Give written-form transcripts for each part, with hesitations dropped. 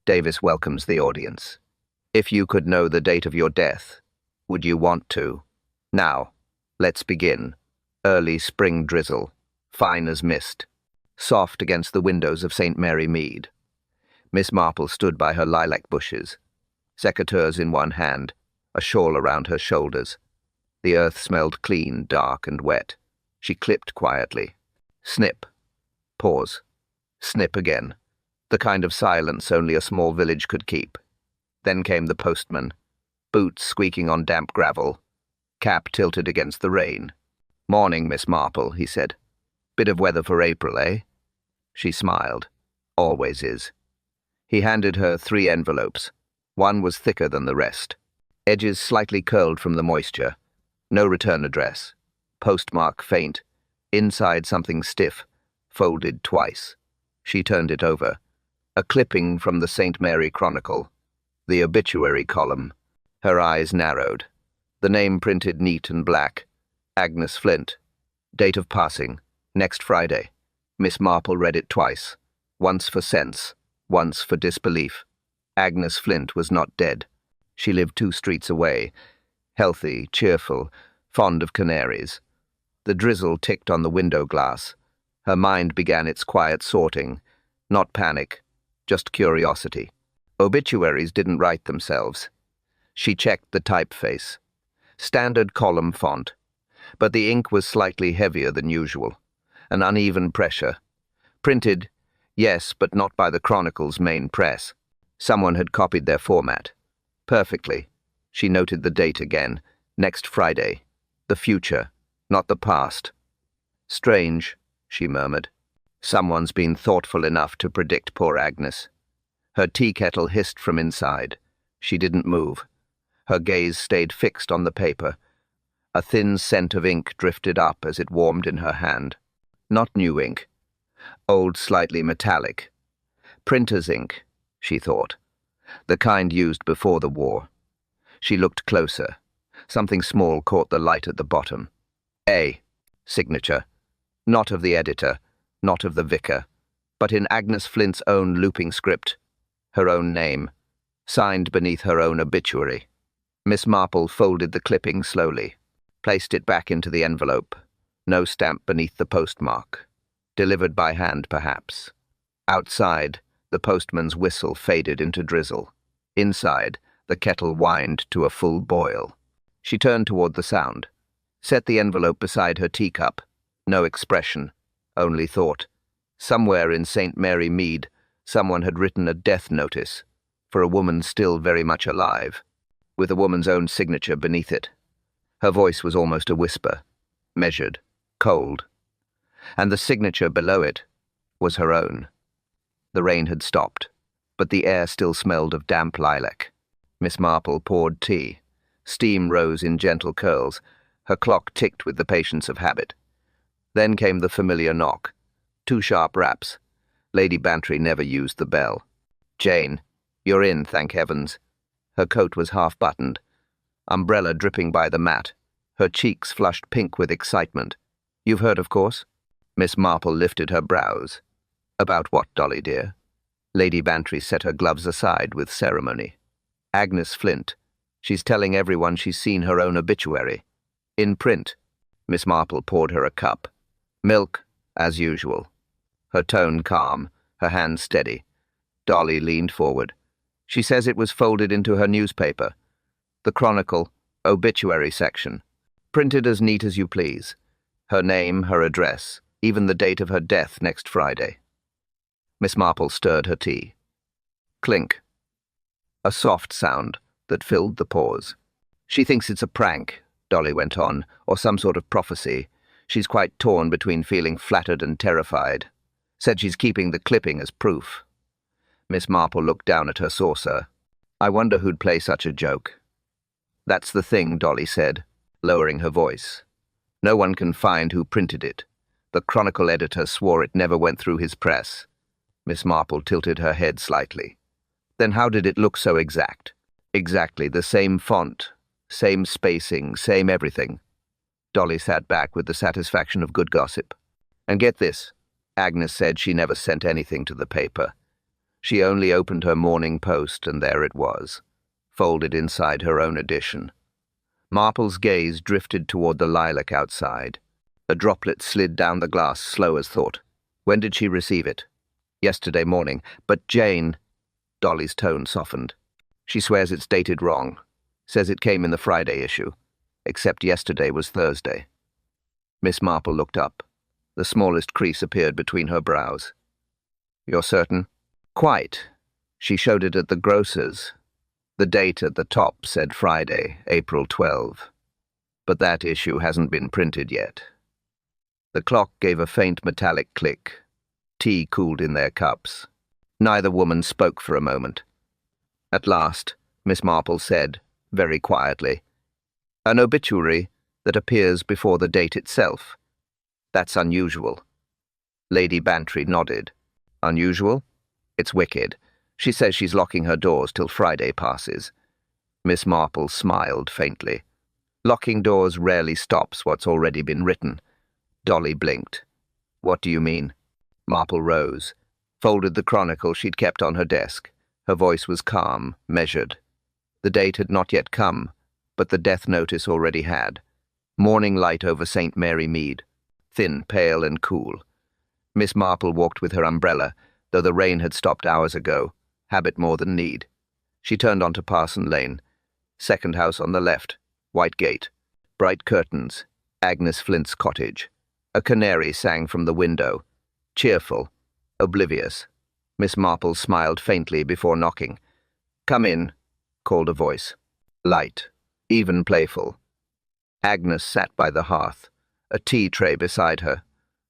Davis welcomes the audience. If you could know the date of your death, would you want to? Now, let's begin. Early spring drizzle, fine as mist, soft against the windows of St. Mary Mead. Miss Marple stood by her lilac bushes, secateurs in one hand, a shawl around her shoulders. The earth smelled clean, dark, and wet. She clipped quietly. Snip. Pause. Snip again. The kind of silence only a small village could keep. Then came the postman, boots squeaking on damp gravel, cap tilted against the rain. "Morning, Miss Marple," he said. "Bit of weather for April, eh?" She smiled. "Always is." He handed her 3 envelopes. One was thicker than the rest. Edges slightly curled from the moisture. No return address. Postmark faint. Inside something stiff, folded twice. She turned it over. A clipping from the St. Mary Chronicle. The obituary column. Her eyes narrowed. The name printed neat and black. Agnes Flint. Date of passing. Next Friday. Miss Marple read it twice. Once for sense. Once for disbelief. Agnes Flint was not dead. She lived 2 streets away. Healthy, cheerful, fond of canaries. The drizzle ticked on the window glass. Her mind began its quiet sorting. Not panic, just curiosity. Obituaries didn't write themselves. She checked the typeface. Standard column font. But the ink was slightly heavier than usual. An uneven pressure. Printed, yes, but not by the Chronicle's main press. Someone had copied their format. Perfectly. She noted the date again. Next Friday. The future, not the past. "Strange," she murmured. "Someone's been thoughtful enough to predict poor Agnes." Her tea kettle hissed from inside. She didn't move. Her gaze stayed fixed on the paper. A thin scent of ink drifted up as it warmed in her hand. Not new ink. Old, slightly metallic. Printer's ink, she thought. The kind used before the war. She looked closer. Something small caught the light at the bottom. A. Signature. Not of the editor, not of the vicar, but in Agnes Flint's own looping script. Her own name. Signed beneath her own obituary. Miss Marple folded the clipping slowly. Placed it back into the envelope. No stamp beneath the postmark. Delivered by hand, perhaps. Outside, the postman's whistle faded into drizzle. Inside, the kettle whined to a full boil. She turned toward the sound. Set the envelope beside her teacup. No expression, only thought. Somewhere in St. Mary Mead, someone had written a death notice, for a woman still very much alive, with a woman's own signature beneath it. Her voice was almost a whisper, measured, cold. And the signature below it was her own. The rain had stopped, but the air still smelled of damp lilac. Miss Marple poured tea. Steam rose in gentle curls. Her clock ticked with the patience of habit. Then came the familiar knock. 2 sharp raps. Lady Bantry never used the bell. "Jane, you're in, thank heavens." Her coat was half-buttoned. Umbrella dripping by the mat. Her cheeks flushed pink with excitement. "You've heard, of course?" Miss Marple lifted her brows. "About what, Dolly dear?" Lady Bantry set her gloves aside with ceremony. "Agnes Flint. She's telling everyone she's seen her own obituary. In print." Miss Marple poured her a cup. "Milk, as usual." Her tone calm, her hand steady. Dolly leaned forward. "She says it was folded into her newspaper. The Chronicle, obituary section. Printed as neat as you please. Her name, her address, even the date of her death next Friday." Miss Marple stirred her tea. Clink. A soft sound that filled the pause. "She thinks it's a prank," Dolly went on, "or some sort of prophecy. She's quite torn between feeling flattered and terrified. Said she's keeping the clipping as proof." Miss Marple looked down at her saucer. "I wonder who'd play such a joke." "That's the thing," Dolly said, lowering her voice. "No one can find who printed it. The Chronicle editor swore it never went through his press." Miss Marple tilted her head slightly. "Then how did it look so exact?" "Exactly the same font, same spacing, same everything." Dolly sat back with the satisfaction of good gossip. "And get this, Agnes said she never sent anything to the paper. She only opened her Morning Post, and there it was, folded inside her own edition. Marple's gaze drifted toward the lilac outside. A droplet slid down the glass, slow as thought. When did she receive it? Yesterday morning. But Jane... Dolly's tone softened. She swears it's dated wrong. Says it came in the Friday issue. Except yesterday was Thursday. Miss Marple looked up. The smallest crease appeared between her brows. You're certain? Quite. She showed it at the grocer's. The date at the top said Friday, April 12. But that issue hasn't been printed yet. The clock gave a faint metallic click. Tea cooled in their cups. Neither woman spoke for a moment. At last, Miss Marple said, very quietly, "An obituary that appears before the date itself. That's unusual." Lady Bantry nodded. Unusual? It's wicked. She says she's locking her doors till Friday passes. Miss Marple smiled faintly. Locking doors rarely stops what's already been written. Dolly blinked. What do you mean? Marple rose, folded the chronicle she'd kept on her desk. Her voice was calm, measured. The date had not yet come, but the death notice already had. Morning light over St. Mary Mead. Thin, pale, and cool. Miss Marple walked with her umbrella, though the rain had stopped hours ago. Habit more than need. She turned onto Parson Lane. Second house on the left. White gate. Bright curtains. Agnes Flint's cottage. A canary sang from the window. Cheerful. Oblivious. Miss Marple smiled faintly before knocking. "Come in," called a voice. Light. Even playful. Agnes sat by the hearth, a tea tray beside her,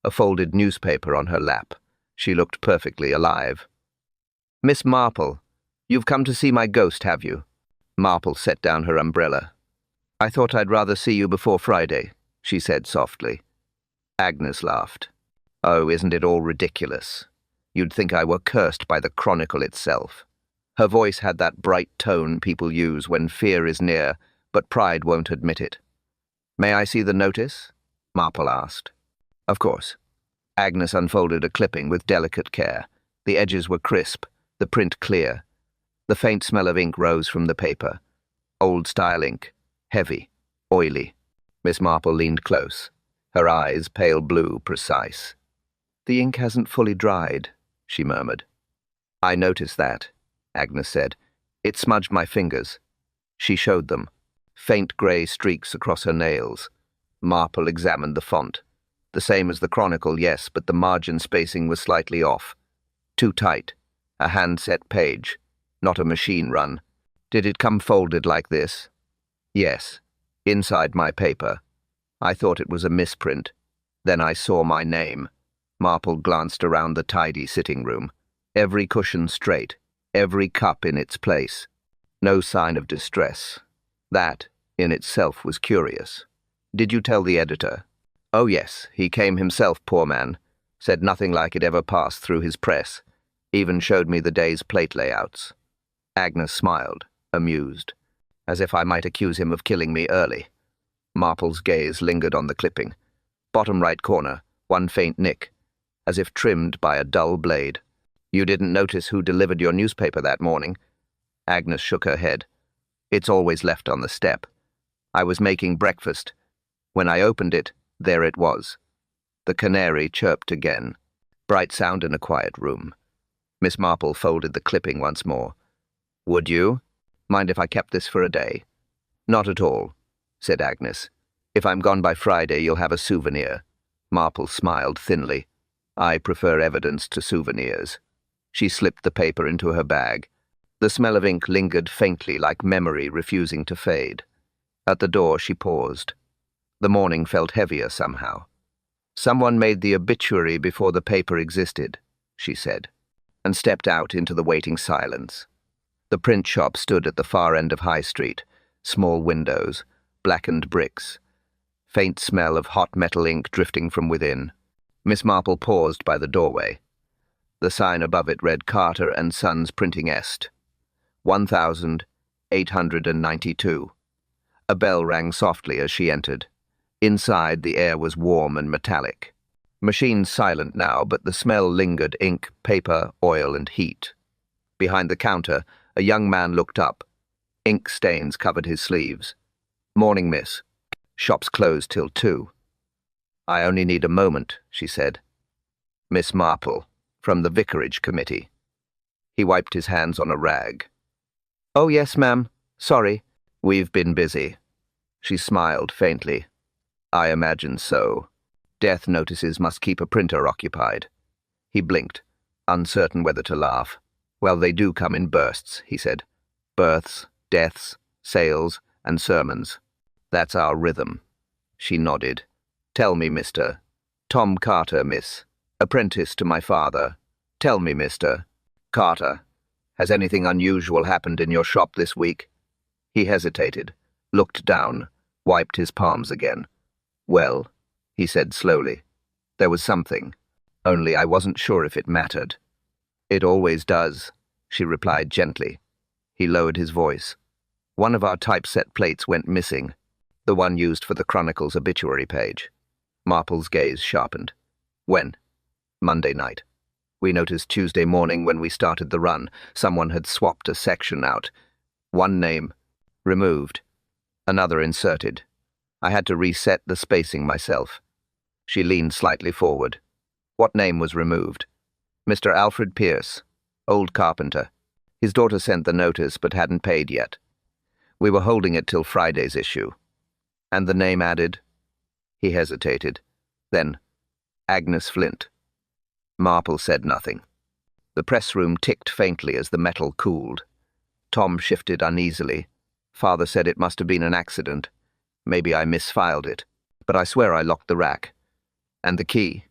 a folded newspaper on her lap. She looked perfectly alive. "Miss Marple, you've come to see my ghost, have you?" Marple set down her umbrella. "I thought I'd rather see you before Friday," she said softly. Agnes laughed. "Oh, isn't it all ridiculous? You'd think I were cursed by the Chronicle itself." Her voice had that bright tone people use when fear is near, but pride won't admit it. "May I see the notice?" Marple asked. "Of course." Agnes unfolded a clipping with delicate care. The edges were crisp, the print clear. The faint smell of ink rose from the paper. Old-style ink, heavy, oily. Miss Marple leaned close, her eyes pale blue, precise. "The ink hasn't fully dried," she murmured. "I noticed that," Agnes said. "It smudged my fingers." She showed them. Faint grey streaks across her nails. Marple examined the font. The same as the Chronicle, yes, but the margin spacing was slightly off. Too tight. A hand-set page, not a machine run. "Did it come folded like this?" "Yes. Inside my paper. I thought it was a misprint. Then I saw my name." Marple glanced around the tidy sitting room. Every cushion straight, every cup in its place. No sign of distress. That, in itself, was curious. "Did you tell the editor?" "Oh, yes. He came himself, poor man. Said nothing like it ever passed through his press. Even showed me the day's plate layouts." Agnes smiled, amused. "As if I might accuse him of killing me early." Marple's gaze lingered on the clipping. Bottom right corner, one faint nick, as if trimmed by a dull blade. "You didn't notice who delivered your newspaper that morning?" Agnes shook her head. "It's always left on the step. I was making breakfast. When I opened it, there it was." The canary chirped again. Bright sound in a quiet room. Miss Marple folded the clipping once more. "Would you? Mind if I kept this for a day?" "Not at all," said Agnes. "If I'm gone by Friday, you'll have a souvenir." Marple smiled thinly. "I prefer evidence to souvenirs." She slipped the paper into her bag. The smell of ink lingered faintly, like memory refusing to fade. At the door she paused. The morning felt heavier somehow. "Someone made the obituary before the paper existed," she said, and stepped out into the waiting silence. The print shop stood at the far end of High Street. Small windows, blackened bricks. Faint smell of hot metal ink drifting from within. Miss Marple paused by the doorway. The sign above it read Carter and Sons Printing Est. 1892. A bell rang softly as she entered. Inside, the air was warm and metallic. Machines silent now, but the smell lingered: ink, paper, oil, and heat. Behind the counter, a young man looked up. Ink stains covered his sleeves. "Morning, miss. Shop's closed till 2. "I only need a moment," she said. "Miss Marple, from the Vicarage Committee." He wiped his hands on a rag. "Oh, yes, ma'am. Sorry. We've been busy." She smiled faintly. "I imagine so. Death notices must keep a printer occupied." He blinked, uncertain whether to laugh. "Well, they do come in bursts," he said. "Births, deaths, sales, and sermons. That's our rhythm." She nodded. "Tell me, Mr. Tom Carter, miss. Apprentice to my father. Tell me, Mr. Carter, has anything unusual happened in your shop this week?" He hesitated, looked down, wiped his palms again. "Well," he said slowly, "there was something, only I wasn't sure if it mattered." "It always does," she replied gently. He lowered his voice. "One of our typeset plates went missing, the one used for the Chronicle's obituary page." Marple's gaze sharpened. "When?" "Monday night. We noticed Tuesday morning when we started the run. Someone had swapped a section out. One name removed, another inserted. I had to reset the spacing myself." She leaned slightly forward. "What name was removed?" "Mr. Alfred Pierce, old carpenter. His daughter sent the notice but hadn't paid yet. We were holding it till Friday's issue." "And the name added?" He hesitated. Then, "Agnes Flint." Marple said nothing. The press room ticked faintly as the metal cooled. Tom shifted uneasily. "Father said it must have been an accident. Maybe I misfiled it. But I swear I locked the rack. And the key.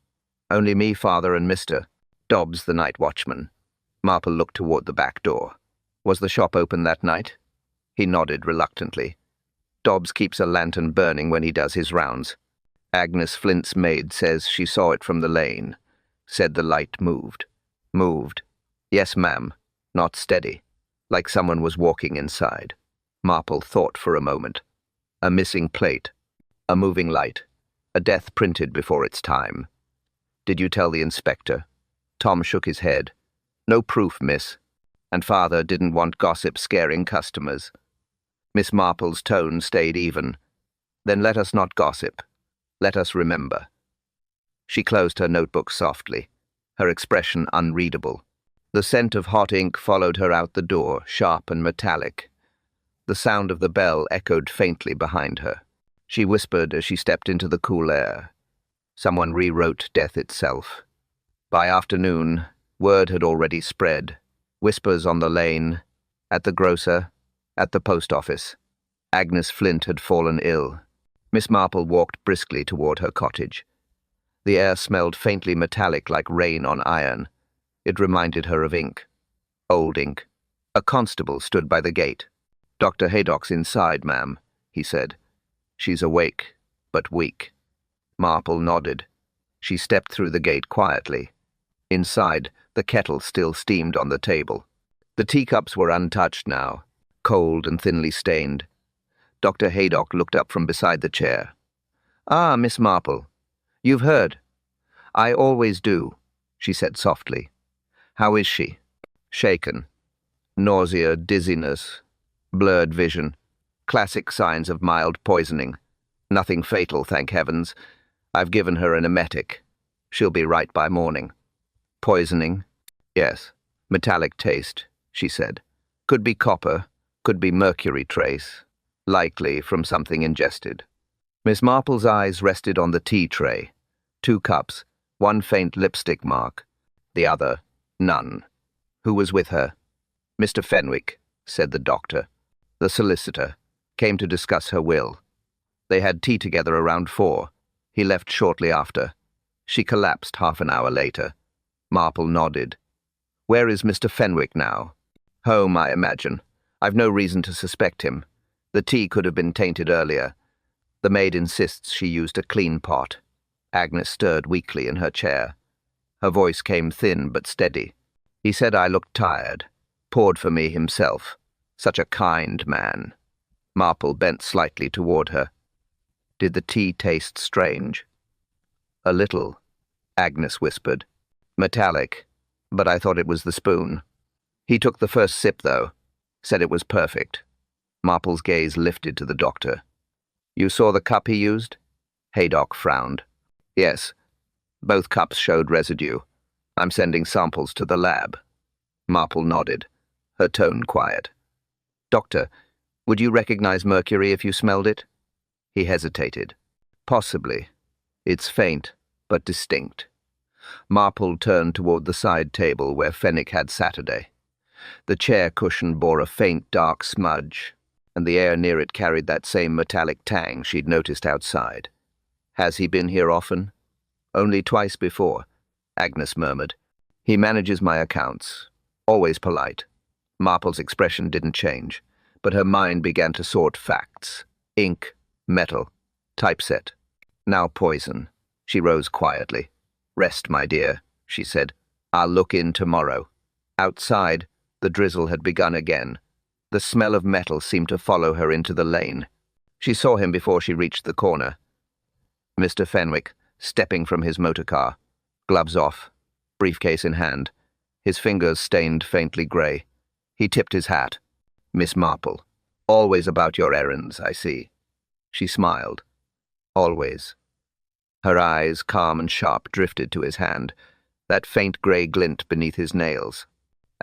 Only me, Father, and Mr. Dobbs, the night watchman." Marple looked toward the back door. "Was the shop open that night?" He nodded reluctantly. "Dobbs keeps a lantern burning when he does his rounds. Agnes Flint's maid says she saw it from the lane. Said the light moved." "Moved?" "Yes, ma'am. Not steady. Like someone was walking inside." Marple thought for a moment. A missing plate. A moving light. A death printed before its time. "Did you tell the inspector?" Tom shook his head. "No proof, miss. And Father didn't want gossip scaring customers." Miss Marple's tone stayed even. "Then let us not gossip. Let us remember." She closed her notebook softly, her expression unreadable. The scent of hot ink followed her out the door, sharp and metallic. The sound of the bell echoed faintly behind her. She whispered as she stepped into the cool air. Someone rewrote death itself. By afternoon, word had already spread. Whispers on the lane, at the grocer, at the post office. Agnes Flint had fallen ill. Miss Marple walked briskly toward her cottage. The air smelled faintly metallic like rain on iron. It reminded her of ink. Old ink. A constable stood by the gate. "Dr. Haydock's inside, ma'am," he said. "She's awake, but weak." Marple nodded. She stepped through the gate quietly. Inside, the kettle still steamed on the table. The teacups were untouched now, cold and thinly stained. Dr. Haydock looked up from beside the chair. "Ah, Miss Marple. You've heard." "I always do," she said softly. "How is she?" "Shaken. Nausea, dizziness, blurred vision. Classic signs of mild poisoning. Nothing fatal, thank heavens. I've given her an emetic. She'll be right by morning." "Poisoning?" "Yes. Metallic taste," she said. "Could be copper, could be mercury trace. Likely from something ingested." Miss Marple's eyes rested on the tea tray. 2 cups, one faint lipstick mark, the other, none. "Who was with her?" "Mr. Fenwick," said the doctor. "The solicitor. Came to discuss her will. They had tea together around 4. He left shortly after. She collapsed half an hour later." Marple nodded. "Where is Mr. Fenwick now?" "Home, I imagine. I've no reason to suspect him. The tea could have been tainted earlier. The maid insists she used a clean pot." Agnes stirred weakly in her chair. Her voice came thin but steady. "He said I looked tired. Poured for me himself. Such a kind man." Marple bent slightly toward her. "Did the tea taste strange?" "A little," Agnes whispered. "Metallic, but I thought it was the spoon." He took the first sip, though, said it was perfect. Marple's gaze lifted to the doctor. You saw the cup he used? Haydock frowned. Yes. Both cups showed residue. I'm sending samples to the lab. Marple nodded, her tone quiet. Doctor, would you recognize mercury if you smelled it? He hesitated. Possibly. It's faint, but distinct. Marple turned toward the side table where Fenwick had Saturday. The chair cushion bore a faint dark smudge, and the air near it carried that same metallic tang she'd noticed outside. Has he been here often? Only twice before, Agnes murmured. He manages my accounts. Always polite. Marple's expression didn't change, but her mind began to sort facts. Ink, metal, typeset. Now poison. She rose quietly. Rest, my dear, she said. I'll look in tomorrow. Outside, the drizzle had begun again. The smell of metal seemed to follow her into the lane. She saw him before she reached the corner. Mr. Fenwick, stepping from his motor car, gloves off, briefcase in hand, his fingers stained faintly grey. He tipped his hat. Miss Marple, always about your errands, I see. She smiled. Always. Her eyes, calm and sharp, drifted to his hand, that faint grey glint beneath his nails.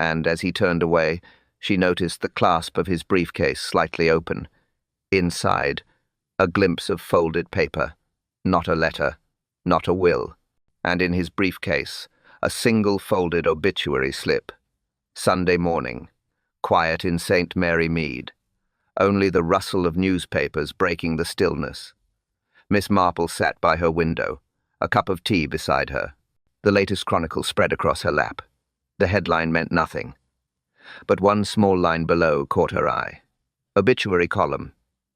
And as he turned away, she noticed the clasp of his briefcase slightly open. Inside, a glimpse of folded paper. Not a letter, not a will. And in his briefcase, a single folded obituary slip. Sunday morning. Quiet in St. Mary Mead. Only the rustle of newspapers breaking the stillness. Miss Marple sat by her window, a cup of tea beside her. The latest Chronicle spread across her lap. The headline meant nothing. But one small line below caught her eye. Obituary column.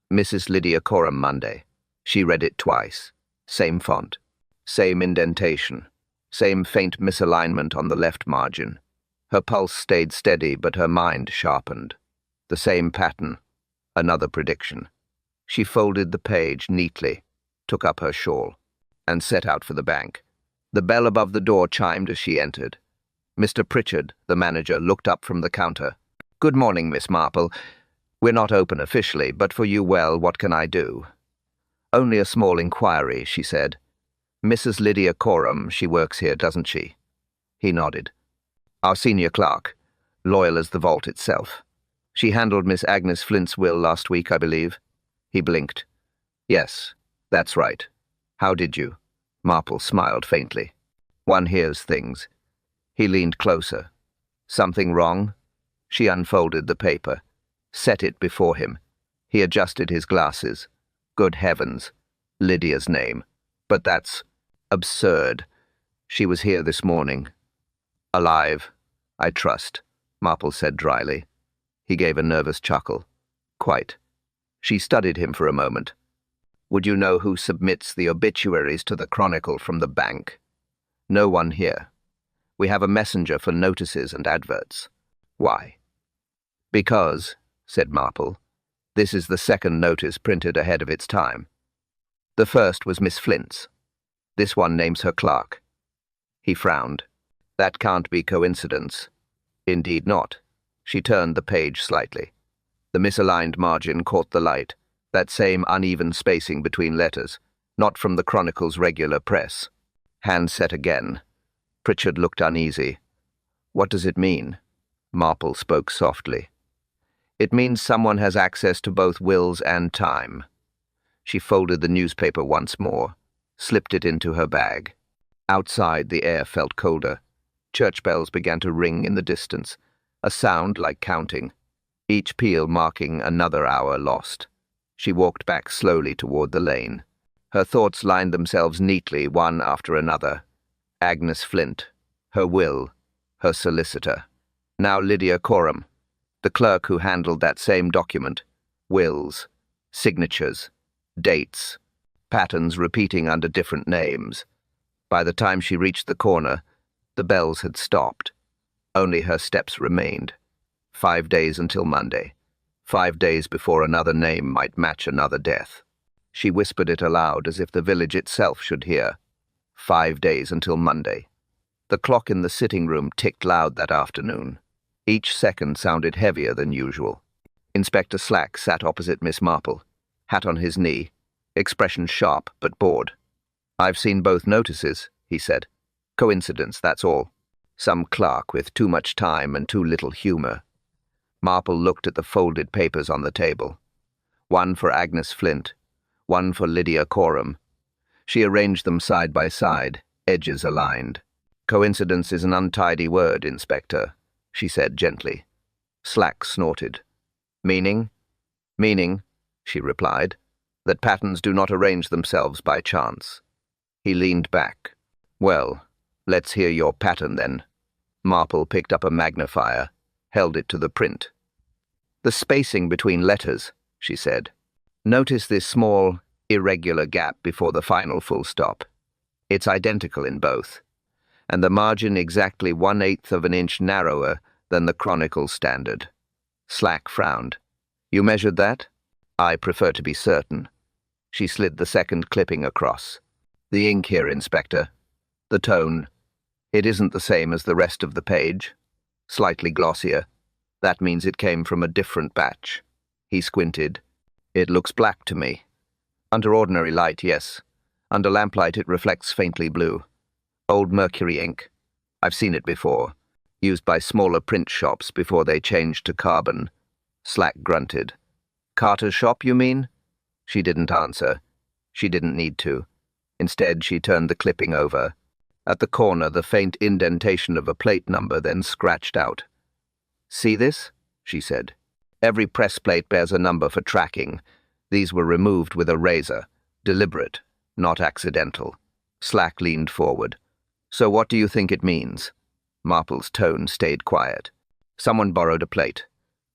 Mrs. Lydia Coram, Monday. She read it twice. Same font. Same indentation. Same faint misalignment on the left margin. Her pulse stayed steady, but her mind sharpened. The same pattern. Another prediction. She folded the page neatly, took up her shawl, and set out for the bank. The bell above the door chimed as she entered. Mr. Pritchard, the manager, looked up from the counter. Good morning, Miss Marple. We're not open officially, but for you, well, what can I do? Only a small inquiry, she said. Mrs. Lydia Coram, she works here, doesn't she? He nodded. Our senior clerk, loyal as the vault itself. She handled Miss Agnes Flint's will last week, I believe. He blinked. Yes, that's right. How did you? Marple smiled faintly. One hears things. He leaned closer. Something wrong? She unfolded the paper, set it before him. He adjusted his glasses. Good heavens. Lydia's name. But that's absurd. She was here this morning. Alive, I trust, Marple said dryly. He gave a nervous chuckle. Quite. She studied him for a moment. Would you know who submits the obituaries to the Chronicle from the bank? No one here. We have a messenger for notices and adverts. Why? Because, said Marple, this is the second notice printed ahead of its time. The first was Miss Flint's. This one names her clerk. He frowned. That can't be coincidence. Indeed not. She turned the page slightly. The misaligned margin caught the light, that same uneven spacing between letters, not from the Chronicle's regular press. Hand set again. Pritchard looked uneasy. What does it mean? Marple spoke softly. It means someone has access to both wills and time. She folded the newspaper once more, slipped it into her bag. Outside, the air felt colder. Church bells began to ring in the distance, a sound like counting, each peal marking another hour lost. She walked back slowly toward the lane. Her thoughts lined themselves neatly one after another. Agnes Flint, her will, her solicitor. Now Lydia Coram, the clerk who handled that same document. Wills, signatures, dates, patterns repeating under different names. By the time she reached the corner, the bells had stopped. Only her steps remained. 5 days until Monday. 5 days before another name might match another death. She whispered it aloud as if the village itself should hear. 5 days until Monday. The clock in the sitting room ticked loud that afternoon. Each second sounded heavier than usual. Inspector Slack sat opposite Miss Marple, hat on his knee, expression sharp but bored. "I've seen both notices," he said. "Coincidence, that's all. Some clerk with too much time and too little humor." Marple looked at the folded papers on the table. One for Agnes Flint, one for Lydia Coram. She arranged them side by side, edges aligned. "Coincidence is an untidy word, Inspector," she said gently. Slack snorted. "Meaning?" "Meaning," she replied, "that patterns do not arrange themselves by chance." He leaned back. "Well, let's hear your pattern then." Marple picked up a magnifier, held it to the print. "The spacing between letters," she said. "Notice this small, irregular gap before the final full stop. It's identical in both, and the margin exactly 1/8 of an inch narrower than the Chronicle standard." Slack frowned. "You measured that?" "I prefer to be certain." She slid the second clipping across. "The ink here, Inspector. The tone. It isn't the same as the rest of the page. Slightly glossier. That means it came from a different batch." He squinted. "It looks black to me." "Under ordinary light, yes. Under lamplight it reflects faintly blue. Old mercury ink. I've seen it before. Used by smaller print shops before they changed to carbon." Slack grunted. "Carter's shop, you mean?" She didn't answer. She didn't need to. Instead, she turned the clipping over. At the corner, the faint indentation of a plate number then scratched out. "See this?" she said. "Every press plate bears a number for tracking. These were removed with a razor. Deliberate, not accidental." Slack leaned forward. "So what do you think it means?" Marple's tone stayed quiet. "Someone borrowed a plate,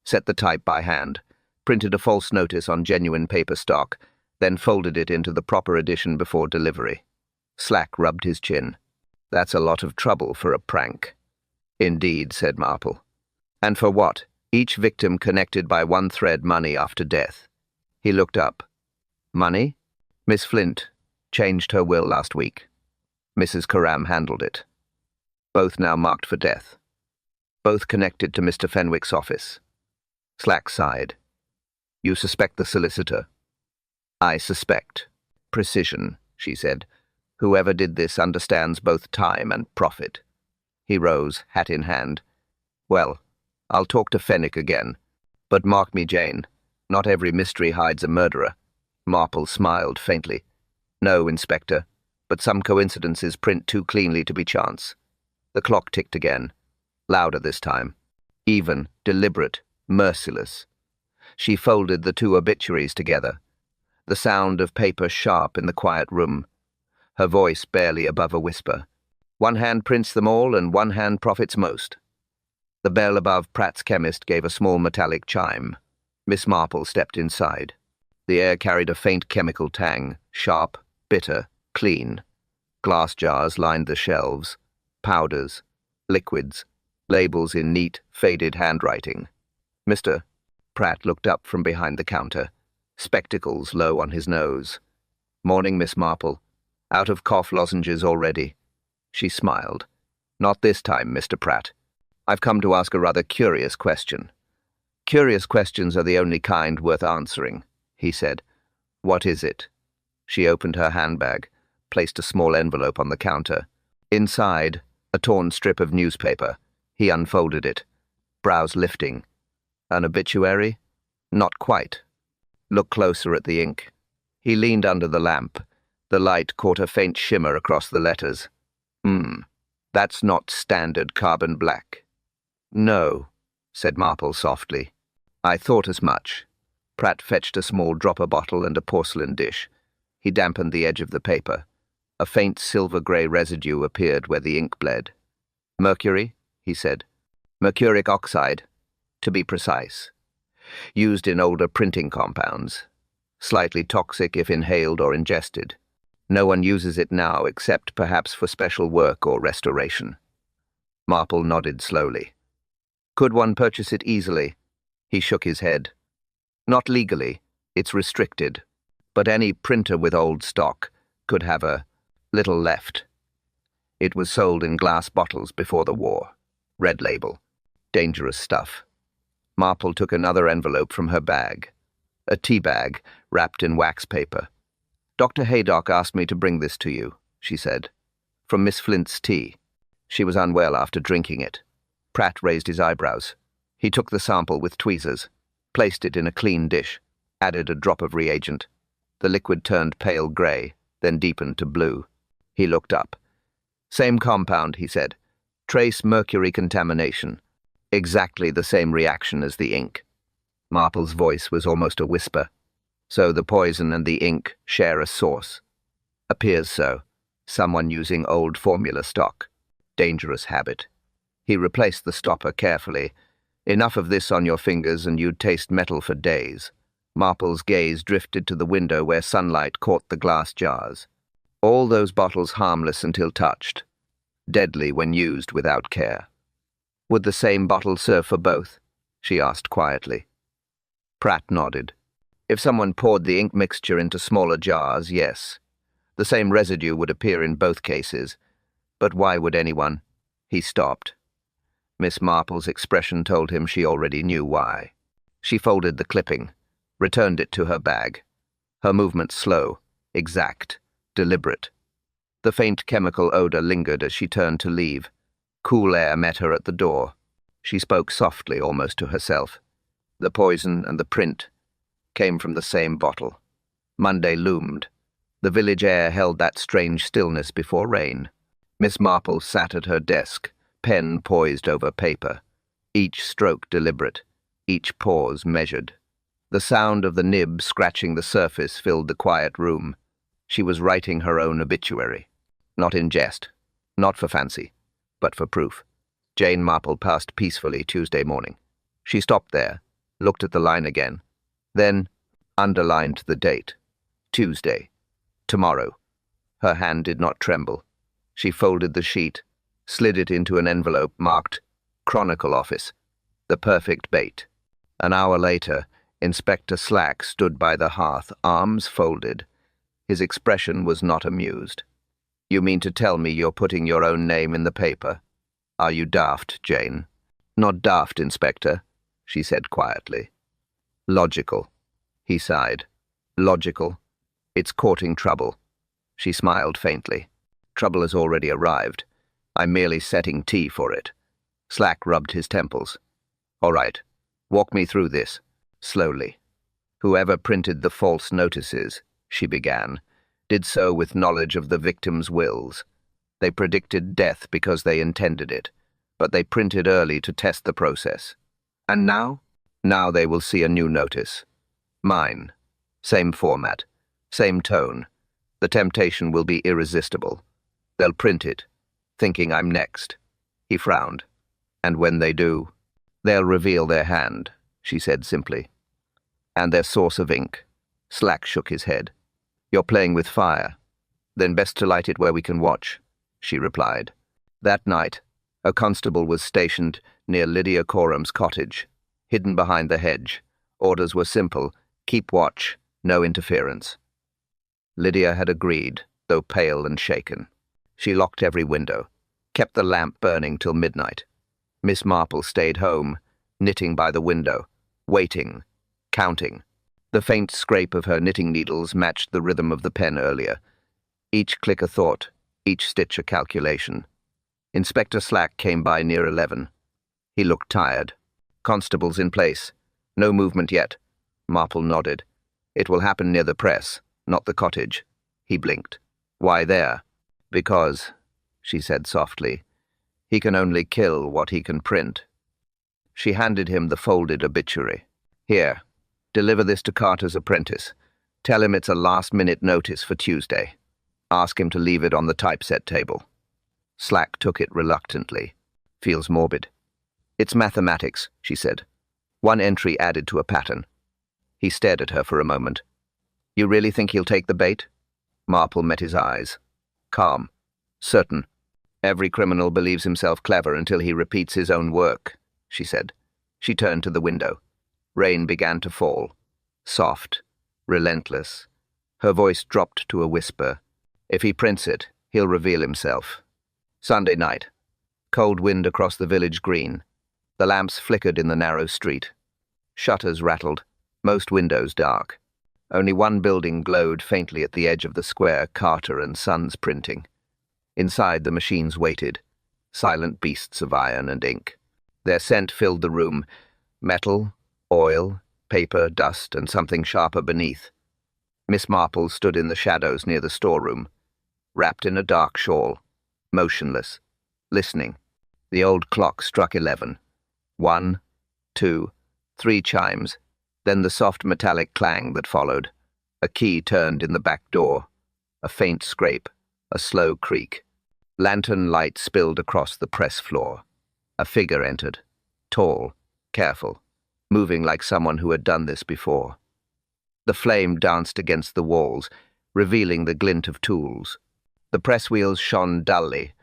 set the type by hand, printed a false notice on genuine paper stock, then folded it into the proper edition before delivery." Slack rubbed his chin. "That's a lot of trouble for a prank." "Indeed," said Marple. "And for what? Each victim connected by one thread money after death." He looked up. "Money? Miss Flint changed her will last week. Mrs. Coram handled it. Both now marked for death. Both connected to Mr. Fenwick's office." Slack sighed. "You suspect the solicitor?" "I suspect. Precision," she said. "Whoever did this understands both time and profit." He rose, hat in hand. "Well, I'll talk to Fenwick again. But mark me, Jane, not every mystery hides a murderer." Marple smiled faintly. "No, Inspector, but some coincidences print too cleanly to be chance." The clock ticked again, louder this time. Even, deliberate, merciless. She folded the two obituaries together, the sound of paper sharp in the quiet room, her voice barely above a whisper. "One hand prints them all, and one hand profits most." The bell above Pratt's chemist gave a small metallic chime. Miss Marple stepped inside. The air carried a faint chemical tang, sharp, bitter, clean. Glass jars lined the shelves. Powders, liquids, labels in neat, faded handwriting. "Mr." Pratt looked up from behind the counter, spectacles low on his nose. "Morning, Miss Marple. Out of cough lozenges already." She smiled. "Not this time, Mr. Pratt. I've come to ask a rather curious question." "Curious questions are the only kind worth answering," he said. "What is it?" She opened her handbag, placed a small envelope on the counter. Inside, a torn strip of newspaper. He unfolded it, brows lifting. "An obituary?" "Not quite." "Look closer at the ink." He leaned under the lamp. The light caught a faint shimmer across the letters. That's not standard carbon black." "No," said Marple softly. "I thought as much." Pratt fetched a small dropper bottle and a porcelain dish. He dampened the edge of the paper. A faint silver-grey residue appeared where the ink bled. "Mercury," he said. "Mercuric oxide, to be precise. Used in older printing compounds. Slightly toxic if inhaled or ingested. No one uses it now except perhaps for special work or restoration." Marple nodded slowly. "Could one purchase it easily?" He shook his head. "Not legally. It's restricted. But any printer with old stock could have a little left. It was sold in glass bottles before the war. Red label. Dangerous stuff. Marple took another envelope from her bag. A tea bag wrapped in wax paper. "Dr. Haydock asked me to bring this to you," she said. "From Miss Flint's tea. She was unwell after drinking it." Pratt raised his eyebrows. He took the sample with tweezers, placed it in a clean dish, added a drop of reagent. The liquid turned pale grey, then deepened to blue. He looked up. "Same compound," he said. "Trace mercury contamination. Exactly the same reaction as the ink." Marple's voice was almost a whisper. "So the poison and the ink share a source." "Appears so. Someone using old formula stock. Dangerous habit." He replaced the stopper carefully. "Enough of this on your fingers and you'd taste metal for days." Marple's gaze drifted to the window where sunlight caught the glass jars. All those bottles harmless until touched. Deadly when used without care. "Would the same bottle serve for both?" she asked quietly. Pratt nodded. "If someone poured the ink mixture into smaller jars, yes. The same residue would appear in both cases. But why would anyone?" He stopped. Miss Marple's expression told him she already knew why. She folded the clipping, returned it to her bag. Her movements slow, exact, deliberate. The faint chemical odor lingered as she turned to leave. Cool air met her at the door. She spoke softly, almost to herself. The poison and the print came from the same bottle. Monday loomed. The village air held that strange stillness before rain. Miss Marple sat at her desk, pen poised over paper. Each stroke deliberate, each pause measured. The sound of the nib scratching the surface filled the quiet room. She was writing her own obituary. Not in jest, not for fancy, but for proof. Jane Marple passed peacefully Tuesday morning. She stopped there, looked at the line again, then underlined the date. Tuesday. Tomorrow. Her hand did not tremble. She folded the sheet, slid it into an envelope marked Chronicle Office. The perfect bait. An hour later, Inspector Slack stood by the hearth, arms folded. His expression was not amused. "You mean to tell me you're putting your own name in the paper? Are you daft, Jane?" "Not daft, Inspector," she said quietly. "Logical." He sighed. "Logical. It's courting trouble." She smiled faintly. "Trouble has already arrived. I'm merely setting tea for it." Slack rubbed his temples. "All right. Walk me through this." Slowly. "Whoever printed the false notices," she began, "did so with knowledge of the victim's wills. They predicted death because they intended it, but they printed early to test the process. And now? Now they will see a new notice. Mine. Same format. Same tone. The temptation will be irresistible. They'll print it, thinking I'm next." He frowned. "And when they do, they'll reveal their hand," she said simply. "And their source of ink." Slack shook his head. "You're playing with fire. Then best to light it where we can watch," she replied. That night, a constable was stationed near Lydia Coram's cottage, hidden behind the hedge. Orders were simple: keep watch, no interference. Lydia had agreed, though pale and shaken. She locked every window, kept the lamp burning till midnight. Miss Marple stayed home, knitting by the window, waiting, counting. The faint scrape of her knitting needles matched the rhythm of the pen earlier. Each click a thought, each stitch a calculation. Inspector Slack came by near 11. He looked tired. "Constables in place. No movement yet." Marple nodded. "It will happen near the press, not the cottage." He blinked. "Why there?" "Because," she said softly, "he can only kill what he can print." She handed him the folded obituary. "Here, deliver this to Carter's apprentice. Tell him it's a last-minute notice for Tuesday. Ask him to leave it on the typeset table." Slack took it reluctantly. "Feels morbid." "It's mathematics," she said. "One entry added to a pattern." He stared at her for a moment. "You really think he'll take the bait?" Marple met his eyes. Calm. "Certain. Every criminal believes himself clever until he repeats his own work," she said. She turned to the window. Rain began to fall. Soft. Relentless. Her voice dropped to a whisper. "If he prints it, he'll reveal himself." Sunday night. Cold wind across the village green. The lamps flickered in the narrow street. Shutters rattled, most windows dark. Only one building glowed faintly at the edge of the square, Carter and Sons Printing. Inside, the machines waited, silent beasts of iron and ink. Their scent filled the room, metal, oil, paper, dust, and something sharper beneath. Miss Marple stood in the shadows near the storeroom, wrapped in a dark shawl, motionless, listening. The old clock struck 11. 1, 2, 3 chimes, then the soft metallic clang that followed. A key turned in the back door. A faint scrape, a slow creak. Lantern light spilled across the press floor. A figure entered, tall, careful, moving like someone who had done this before. The flame danced against the walls, revealing the glint of tools. The press wheels shone dully.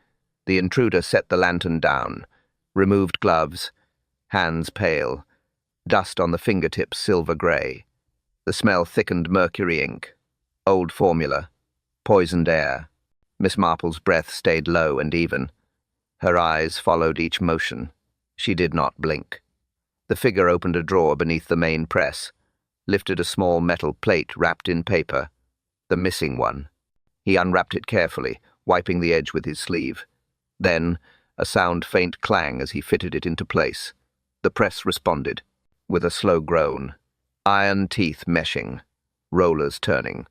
The intruder set the lantern down, removed gloves, hands pale, dust on the fingertips silver-grey. The smell thickened mercury ink, old formula, poisoned air. Miss Marple's breath stayed low and even. Her eyes followed each motion. She did not blink. The figure opened a drawer beneath the main press, lifted a small metal plate wrapped in paper, the missing one. He unwrapped it carefully, wiping the edge with his sleeve. Then, a sound faint clang as he fitted it into place. The press responded, with a slow groan. Iron teeth meshing, rollers turning.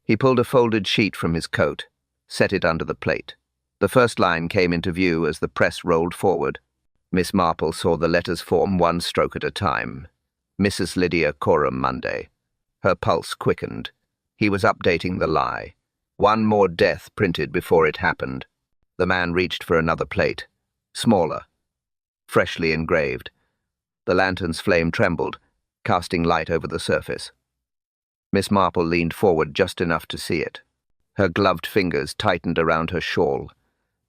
He pulled a folded sheet from his coat, set it under the plate. The first line came into view as the press rolled forward. Miss Marple saw the letters form one stroke at a time. Mrs. Lydia Coram Monday. Her pulse quickened. He was updating the lie. One more death printed before it happened. The man reached for another plate, smaller, freshly engraved. The lantern's flame trembled, casting light over the surface. Miss Marple leaned forward just enough to see it. Her gloved fingers tightened around her shawl.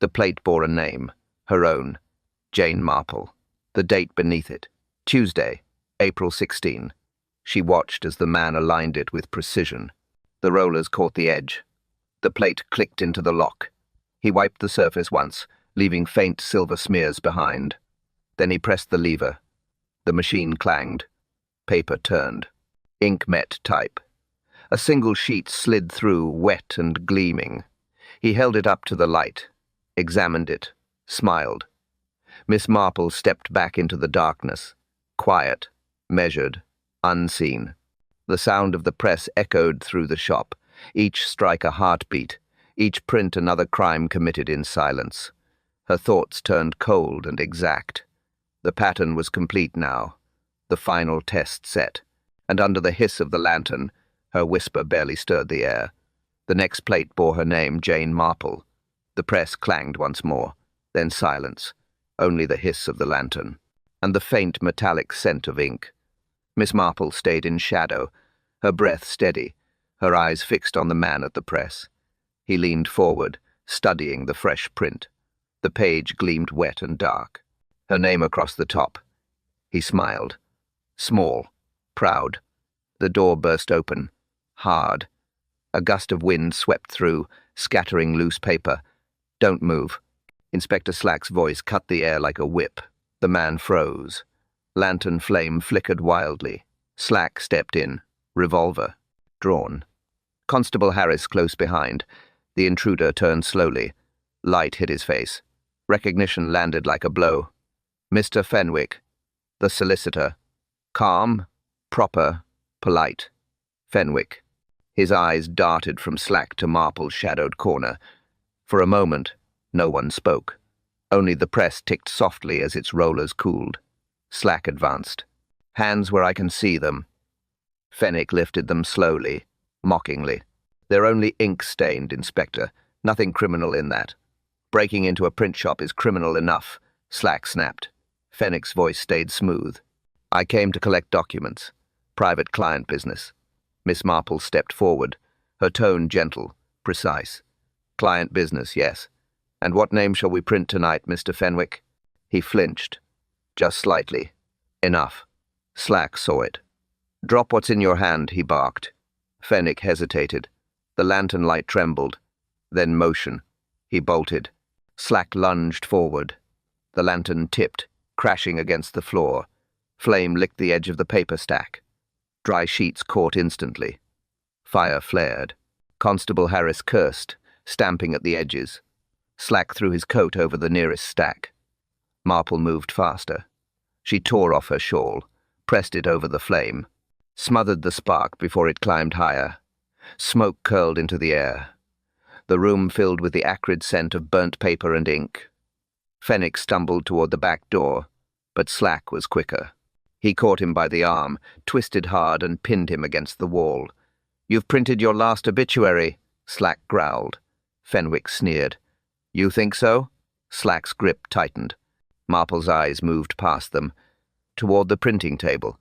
The plate bore a name, her own, Jane Marple. The date beneath it, Tuesday, April 16. She watched as the man aligned it with precision. The rollers caught the edge. The plate clicked into the lock. He wiped the surface once, leaving faint silver smears behind. Then he pressed the lever. The machine clanged. Paper turned. Ink met type. A single sheet slid through, wet and gleaming. He held it up to the light, examined it, smiled. Miss Marple stepped back into the darkness, quiet, measured, unseen. The sound of the press echoed through the shop, each strike a heartbeat, each print another crime committed in silence. Her thoughts turned cold and exact. The pattern was complete now, the final test set, and under the hiss of the lantern, her whisper barely stirred the air. The next plate bore her name, Jane Marple. The press clanged once more, then silence, only the hiss of the lantern, and the faint metallic scent of ink. Miss Marple stayed in shadow, her breath steady, her eyes fixed on the man at the press. He leaned forward, studying the fresh print. The page gleamed wet and dark. Her name across the top. He smiled. Small, proud. The door burst open, hard. A gust of wind swept through, scattering loose paper. "Don't move." Inspector Slack's voice cut the air like a whip. The man froze. Lantern flame flickered wildly. Slack stepped in, revolver drawn. Constable Harris close behind. The intruder turned slowly. Light hit his face. Recognition landed like a blow. Mr. Fenwick, the solicitor. Calm, proper, polite. Fenwick. His eyes darted from Slack to Marple's shadowed corner. For a moment, no one spoke. Only the press ticked softly as its rollers cooled. Slack advanced. "Hands where I can see them." Fenwick lifted them slowly, mockingly. "They're only ink-stained, Inspector. Nothing criminal in that." "Breaking into a print shop is criminal enough," Slack snapped. Fenwick's voice stayed smooth. "I came to collect documents. Private client business." Miss Marple stepped forward, her tone gentle, precise. "Client business, yes. And what name shall we print tonight, Mr. Fenwick?" He flinched. Just slightly. Enough. Slack saw it. "Drop what's in your hand," he barked. Fenwick hesitated. The lantern light trembled. Then motion. He bolted. Slack lunged forward. The lantern tipped, crashing against the floor. Flame licked the edge of the paper stack. Dry sheets caught instantly. Fire flared. Constable Harris cursed, stamping at the edges. Slack threw his coat over the nearest stack. Marple moved faster. She tore off her shawl, pressed it over the flame, smothered the spark before it climbed higher. Smoke curled into the air. The room filled with the acrid scent of burnt paper and ink. Fenwick stumbled toward the back door, but Slack was quicker. He caught him by the arm, twisted hard, and pinned him against the wall. "You've printed your last obituary," Slack growled. Fenwick sneered. "You think so?" Slack's grip tightened. Marple's eyes moved past them, toward the printing table.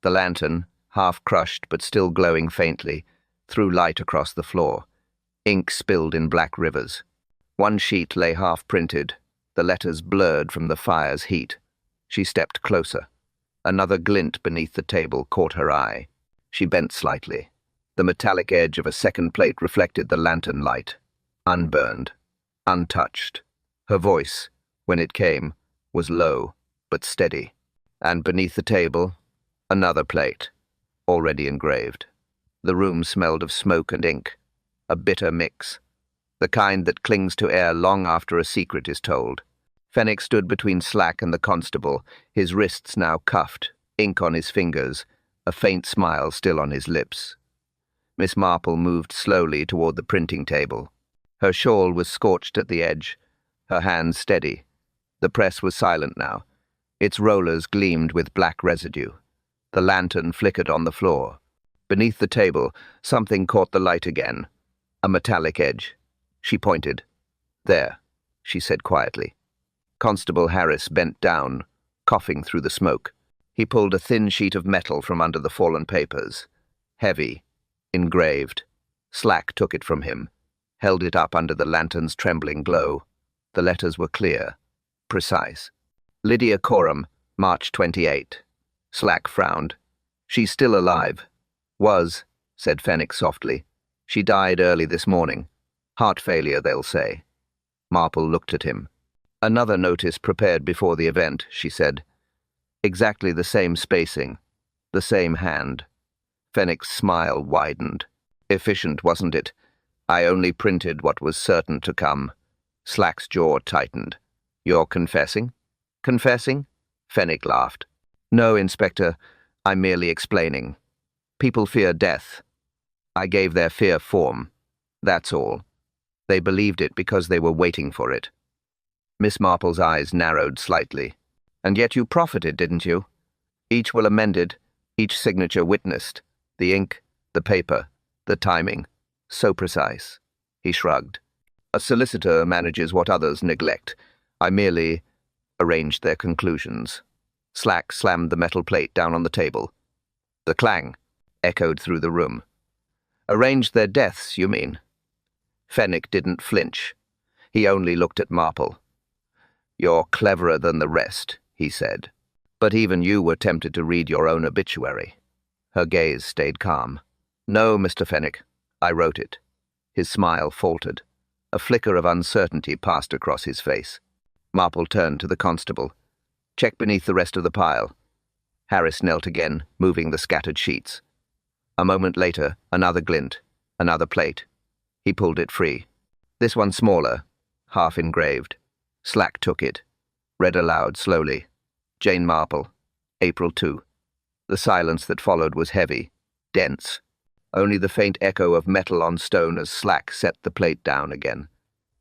The lantern, half crushed but still glowing faintly, threw light across the floor. Ink spilled in black rivers. One sheet lay half-printed, the letters blurred from the fire's heat. She stepped closer. Another glint beneath the table caught her eye. She bent slightly. The metallic edge of a second plate reflected the lantern light. Unburned, untouched. Her voice, when it came, was low but steady. And beneath the table, another plate, already engraved. The room smelled of smoke and ink, a bitter mix, the kind that clings to air long after a secret is told. Fenwick stood between Slack and the constable, his wrists now cuffed, ink on his fingers, a faint smile still on his lips. Miss Marple moved slowly toward the printing table. Her shawl was scorched at the edge, her hands steady. The press was silent now. Its rollers gleamed with black residue. The lantern flickered on the floor. Beneath the table, something caught the light again. A metallic edge. She pointed. "There," she said quietly. Constable Harris bent down, coughing through the smoke. He pulled a thin sheet of metal from under the fallen papers. Heavy, engraved. Slack took it from him, held it up under the lantern's trembling glow. The letters were clear, precise. "Lydia Coram, March 28. Slack frowned. "She's still alive." "Was," said Fenwick softly. "She died early this morning. Heart failure, they'll say." Marple looked at him. "Another notice prepared before the event," she said. "Exactly the same spacing, the same hand." Fenwick's smile widened. "Efficient, wasn't it? I only printed what was certain to come." Slack's jaw tightened. "You're confessing?" "Confessing?" Fenwick laughed. "No, Inspector, I'm merely explaining. People fear death. I gave their fear form. That's all. They believed it because they were waiting for it." Miss Marple's eyes narrowed slightly. "And yet you profited, didn't you? Each will amended, each signature witnessed. The ink, the paper, the timing. So precise." He shrugged. "A solicitor manages what others neglect. I merely arranged their conclusions." Slack slammed the metal plate down on the table. The clang echoed through the room. "Arranged their deaths, you mean?" Fenwick didn't flinch. He only looked at Marple. "You're cleverer than the rest," he said. "But even you were tempted to read your own obituary." Her gaze stayed calm. "No, Mr. Fenwick, I wrote it." His smile faltered. A flicker of uncertainty passed across his face. Marple turned to the constable. "Check beneath the rest of the pile." Harris knelt again, moving the scattered sheets. A moment later, another glint, another plate. He pulled it free. This one smaller, half engraved. Slack took it, read aloud slowly. "Jane Marple, April 2. The silence that followed was heavy, dense. Only the faint echo of metal on stone as Slack set the plate down again.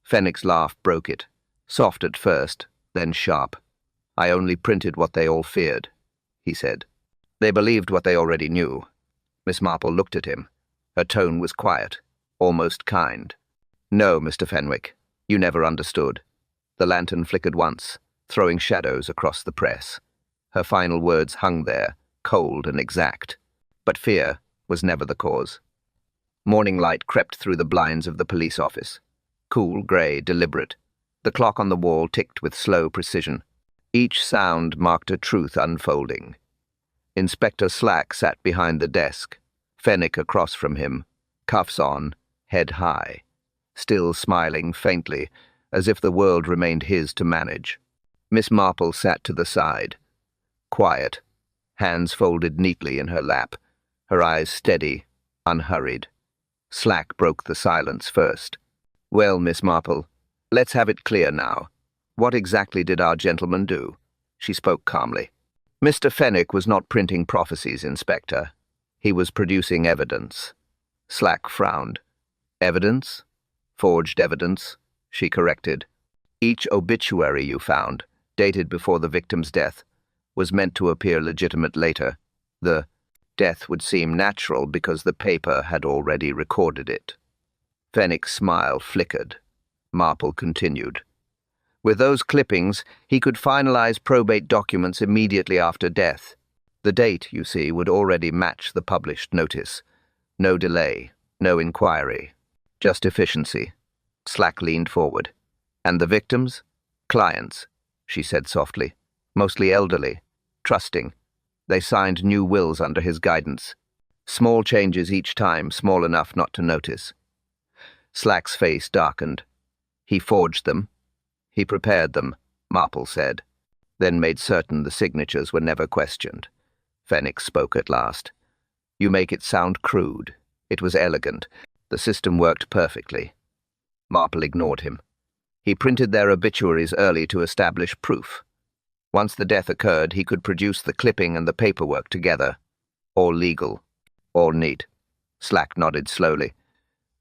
Fenwick's laugh broke it, soft at first, then sharp. "I only printed what they all feared," he said. "They believed what they already knew." Miss Marple looked at him. Her tone was quiet, almost kind. "No, Mr. Fenwick, you never understood." The lantern flickered once, throwing shadows across the press. Her final words hung there, cold and exact. But fear was never the cause. Morning light crept through the blinds of the police office. Cool, grey, deliberate. The clock on the wall ticked with slow precision. Each sound marked a truth unfolding. Inspector Slack sat behind the desk, Fenwick across from him, cuffs on, head high, still smiling faintly, as if the world remained his to manage. Miss Marple sat to the side, quiet, hands folded neatly in her lap, her eyes steady, unhurried. Slack broke the silence first. "Well, Miss Marple, let's have it clear now. What exactly did our gentleman do?" She spoke calmly. "Mr. Fenwick was not printing prophecies, Inspector. He was producing evidence." Slack frowned. "Evidence? Forged evidence," she corrected. "Each obituary you found, dated before the victim's death, was meant to appear legitimate later. The death would seem natural because the paper had already recorded it." Fenwick's smile flickered. Marple continued. "With those clippings, he could finalize probate documents immediately after death. The date, you see, would already match the published notice. No delay, no inquiry, just efficiency." Slack leaned forward. "And the victims? Clients," she said softly. "Mostly elderly, trusting. They signed new wills under his guidance. Small changes each time, small enough not to notice." Slack's face darkened. "He forged them. He prepared them," Marple said, then made certain the signatures were never questioned. Fenwick spoke at last. "You make it sound crude. It was elegant. The system worked perfectly." Marple ignored him. "He printed their obituaries early to establish proof. Once the death occurred, he could produce the clipping and the paperwork together. All legal, all neat." Slack nodded slowly.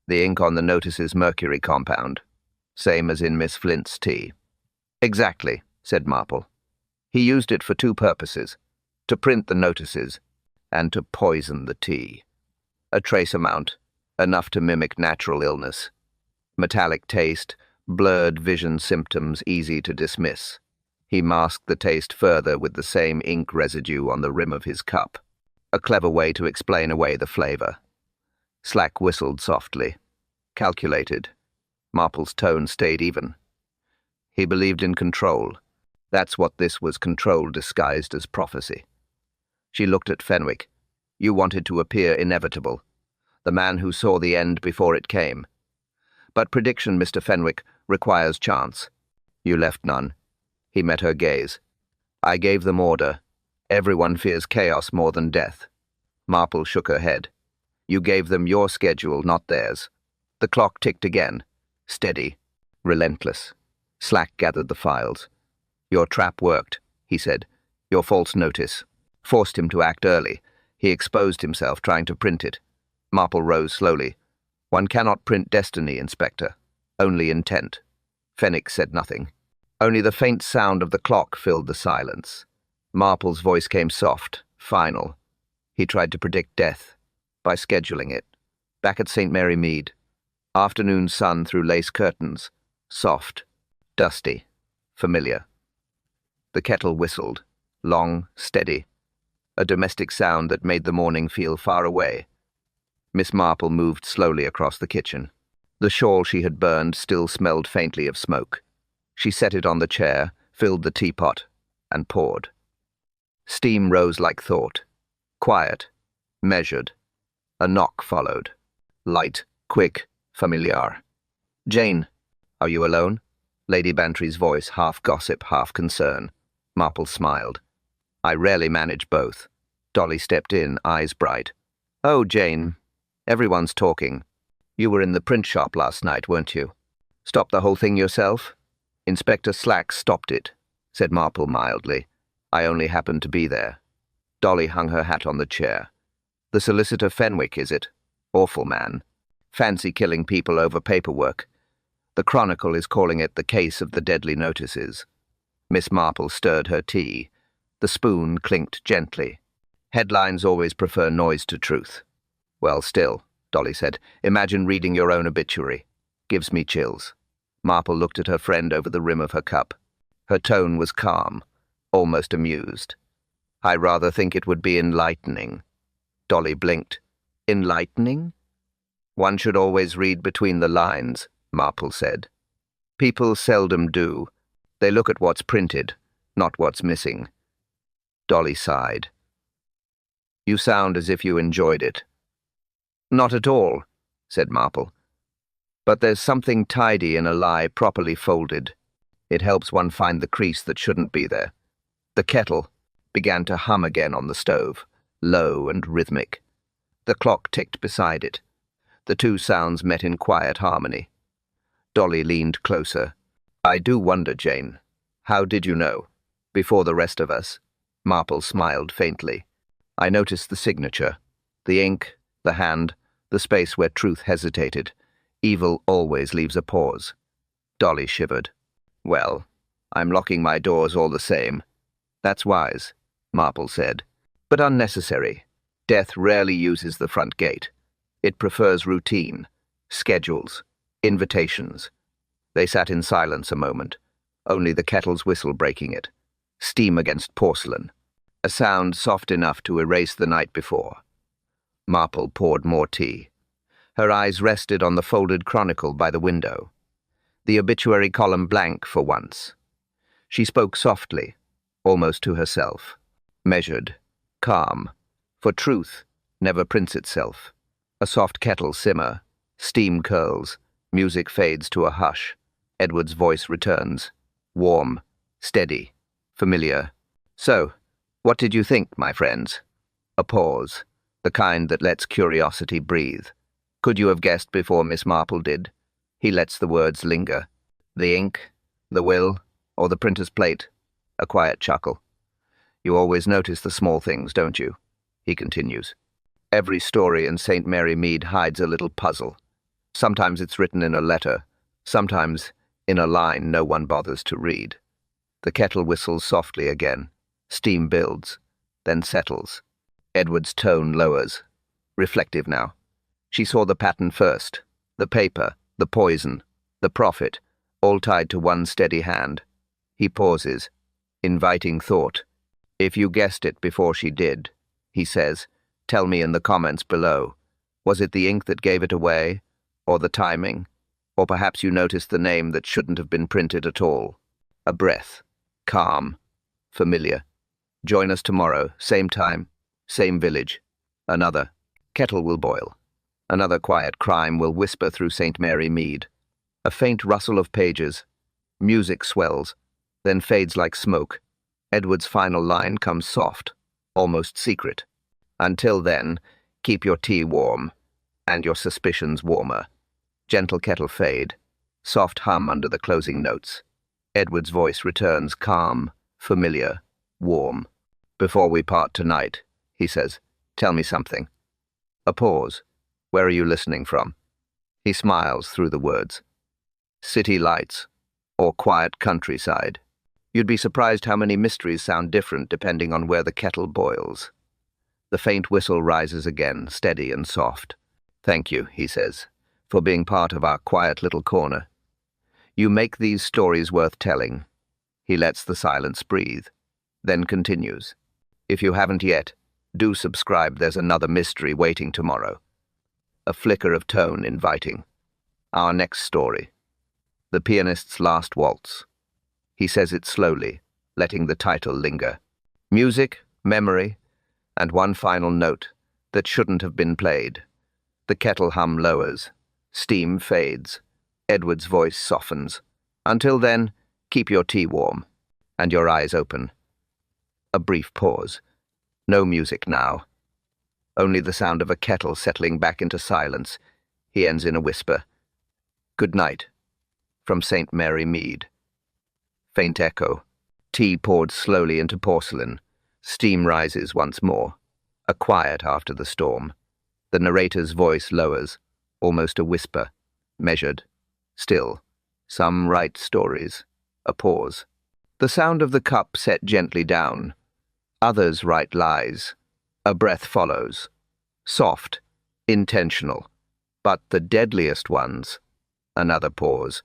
"The ink on the notice is mercury compound, same as in Miss Flint's tea." "Exactly," said Marple. "He used it for two purposes: to print the notices and to poison the tea. A trace amount, enough to mimic natural illness. Metallic taste, blurred vision symptoms easy to dismiss. He masked the taste further with the same ink residue on the rim of his cup. A clever way to explain away the flavor." Slack whistled softly. Calculated. Marple's tone stayed even. "He believed in control. That's what this was, control disguised as prophecy." She looked at Fenwick. "You wanted to appear inevitable. The man who saw the end before it came. But prediction, Mr. Fenwick, requires chance. You left none." He met her gaze. "I gave them order. Everyone fears chaos more than death." Marple shook her head. "You gave them your schedule, not theirs." The clock ticked again. Steady. Relentless. Slack gathered the files. "Your trap worked," he said. "Your false notice forced him to act early. He exposed himself trying to print it." Marple rose slowly. "One cannot print destiny, Inspector. Only intent." Fenwick said nothing. Only the faint sound of the clock filled the silence. Marple's voice came soft, final. He tried to predict death by scheduling it. Back at St. Mary Mead. Afternoon sun through lace curtains. Soft. Dusty. Familiar. The kettle whistled. Long, steady. A domestic sound that made the morning feel far away. Miss Marple moved slowly across the kitchen. The shawl she had burned still smelled faintly of smoke. She set it on the chair, filled the teapot, and poured. Steam rose like thought. Quiet. Measured. A knock followed. Light, quick, familiar. "Jane, are you alone?" Lady Bantry's voice, half gossip, half concern. Marple smiled. "I rarely manage both." Dolly stepped in, eyes bright. "Oh, Jane, everyone's talking. You were in the print shop last night, weren't you? Stop the whole thing yourself?" "Inspector Slack stopped it," said Marple mildly. "I only happened to be there." Dolly hung her hat on the chair. "The solicitor Fenwick, is it? Awful man. Fancy killing people over paperwork. The Chronicle is calling it the case of the deadly notices." Miss Marple stirred her tea. The spoon clinked gently. "Headlines always prefer noise to truth." "Well, still," Dolly said, "imagine reading your own obituary. Gives me chills." Marple looked at her friend over the rim of her cup. Her tone was calm, almost amused. "I rather think it would be enlightening." Dolly blinked. "Enlightening?" "One should always read between the lines," Marple said. "People seldom do. They look at what's printed, not what's missing." Dolly sighed. "You sound as if you enjoyed it." "Not at all," said Marple. "But there's something tidy in a lie properly folded. It helps one find the crease that shouldn't be there. The kettle began to hum again on the stove, low and rhythmic. The clock ticked beside it. The two sounds met in quiet harmony. Dolly leaned closer. "I do wonder, Jane. How did you know? Before the rest of us?" Marple smiled faintly. "I noticed the signature. The ink, the hand, the space where truth hesitated. Evil always leaves a pause." Dolly shivered. "Well, I'm locking my doors all the same." "That's wise," Marple said, "but unnecessary. Death rarely uses the front gate. It prefers routine, schedules, invitations." They sat in silence a moment, only the kettle's whistle breaking it. Steam against porcelain. A sound soft enough to erase the night before. Marple poured more tea. Her eyes rested on the folded chronicle by the window. The obituary column blank for once. She spoke softly, almost to herself. Measured, calm. For truth never prints itself. A soft kettle simmer. Steam curls. Music fades to a hush. Edward's voice returns. Warm, steady, familiar. "So, what did you think, my friends?" A pause, the kind that lets curiosity breathe. "Could you have guessed before Miss Marple did?" He lets the words linger. "The ink, the will, or the printer's plate?" A quiet chuckle. "You always notice the small things, don't you?" He continues. "Every story in St. Mary Mead hides a little puzzle. Sometimes it's written in a letter, sometimes in a line no one bothers to read." The kettle whistles softly again. Steam builds, then settles. Edward's tone lowers. Reflective now. She saw the pattern first. The paper, the poison, the profit, all tied to one steady hand. He pauses, inviting thought. "If you guessed it before she did," he says, "tell me in the comments below. Was it the ink that gave it away? Or the timing? Or perhaps you noticed the name that shouldn't have been printed at all?" A breath. Calm. Familiar. "Join us tomorrow, same time, same village." Another. Kettle will boil. Another quiet crime will whisper through St. Mary Mead. A faint rustle of pages. Music swells, then fades like smoke. Edward's final line comes soft, almost secret. "Until then, keep your tea warm, and your suspicions warmer." Gentle kettle fade. Soft hum under the closing notes. Edward's voice returns, calm, familiar, warm. "Before we part tonight," he says, "tell me something." A pause. "Where are you listening from?" He smiles through the words. "City lights, or quiet countryside. You'd be surprised how many mysteries sound different depending on where the kettle boils." The faint whistle rises again, steady and soft. "Thank you," he says, "for being part of our quiet little corner. You make these stories worth telling." He lets the silence breathe, then continues. "If you haven't yet, do subscribe. There's another mystery waiting tomorrow." A flicker of tone inviting. Our next story. The Pianist's Last Waltz. He says it slowly, letting the title linger. Music, memory, and one final note that shouldn't have been played. The kettle hum lowers. Steam fades. Edward's voice softens. "Until then, keep your tea warm, and your eyes open." A brief pause. No music now. Only the sound of a kettle settling back into silence. He ends in a whisper. "Good night, from St. Mary Mead." Faint echo. Tea poured slowly into porcelain. Steam rises once more. A quiet after the storm. The narrator's voice lowers, almost a whisper, measured, still. Some write stories. A pause. The sound of the cup set gently down. Others write lies. A breath follows. Soft, intentional. But the deadliest ones. Another pause.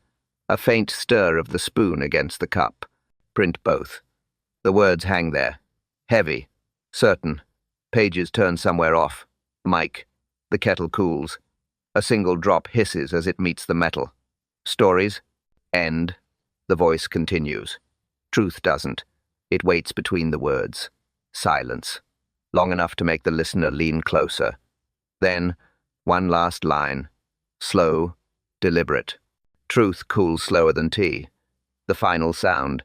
A faint stir of the spoon against the cup. Print both. The words hang there. Heavy. Certain. Pages turn somewhere off. Mic. The kettle cools. A single drop hisses as it meets the metal. Stories. End. The voice continues. Truth doesn't. It waits between the words. Silence. Long enough to make the listener lean closer. Then, one last line. Slow, deliberate. Truth cools slower than tea. The final sound,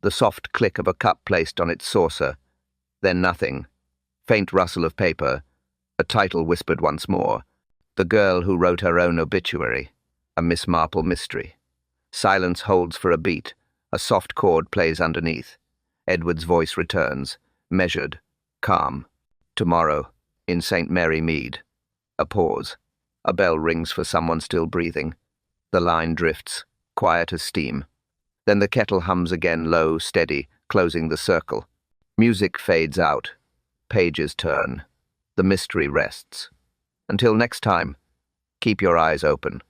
the soft click of a cup placed on its saucer, then nothing. Faint rustle of paper, a title whispered once more. The girl who wrote her own obituary, a Miss Marple mystery. Silence holds for a beat, a soft chord plays underneath. Edward's voice returns, measured, calm. Tomorrow, in St. Mary Mead. A pause. A bell rings for someone still breathing. The line drifts, quiet as steam. Then the kettle hums again, low, steady, closing the circle. Music fades out. Pages turn. The mystery rests. Until next time, keep your eyes open.